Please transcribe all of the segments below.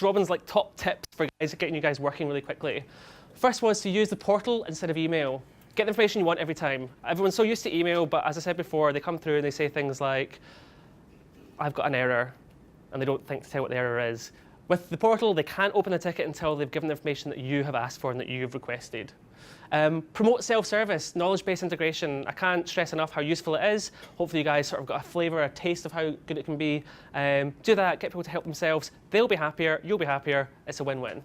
Robin's like top tips for getting you guys working really quickly. First one is to use the portal instead of email. Get the information you want every time. Everyone's so used to email, but as I said before, they come through and they say things like, I've got an error, and they don't think to tell what the error is. With the portal, they can't open the ticket until they've given the information that you have asked for and that you've requested. Promote self-service, knowledge-based integration. I can't stress enough how useful it is. Hopefully you guys sort of got a flavour, a taste of how good it can be. Do that, get people to help themselves. They'll be happier, you'll be happier. It's a win-win.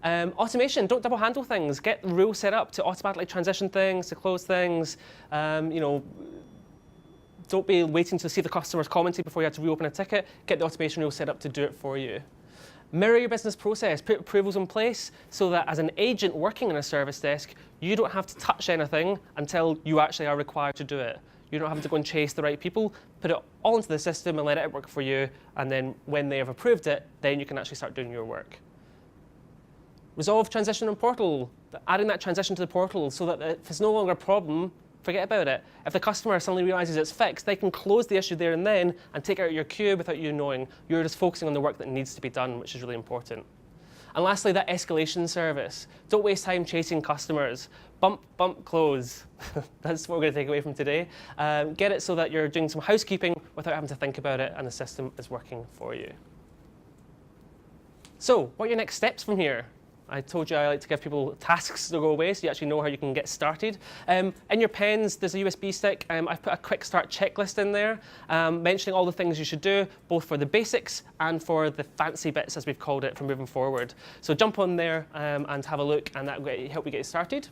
Automation, don't double handle things. Get rules set up to automatically transition things, to close things. Don't be waiting to see if the customer's commented before you have to reopen a ticket. Get the automation rules set up to do it for you. Mirror your business process, put approvals in place so that as an agent working in a service desk, you don't have to touch anything until you actually are required to do it. You don't have to go and chase the right people, put it all into the system and let it work for you, and then when they have approved it, then you can actually start doing your work. Resolve transition and portal, adding that transition to the portal so that if it's no longer a problem, forget about it. If the customer suddenly realizes it's fixed, they can close the issue there and then and take it out of your queue without you knowing. You're just focusing on the work that needs to be done, which is really important. And lastly, that escalation service. Don't waste time chasing customers. Bump, bump, close. That's what we're going to take away from today. Get it so that you're doing some housekeeping without having to think about it and the system is working for you. So, what are your next steps from here? I told you I like to give people tasks to go away so you actually know how you can get started. In your pens, there's a USB stick. I've put a quick start checklist in there, mentioning all the things you should do, both for the basics and for the fancy bits, as we've called it, for moving forward. So jump on there and have a look, and that will help you get started.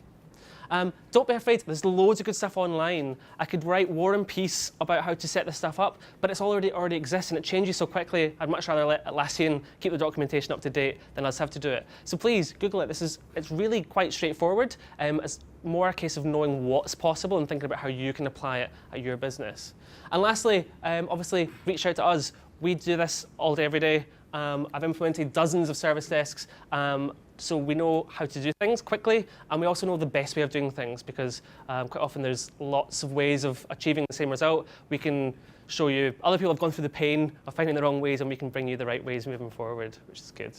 Don't be afraid, there's loads of good stuff online. I could write War and Peace about how to set this stuff up, but it's already exists and it changes so quickly. I'd much rather let Atlassian keep the documentation up to date than us have to do it. So please, Google it. It's really quite straightforward. It's more a case of knowing what's possible and thinking about how you can apply it at your business. And lastly, obviously, reach out to us. We do this all day, every day. I've implemented dozens of service desks. So we know how to do things quickly, and we also know the best way of doing things because quite often there's lots of ways of achieving the same result. We can show you other people have gone through the pain of finding the wrong ways, and we can bring you the right ways moving forward, which is good.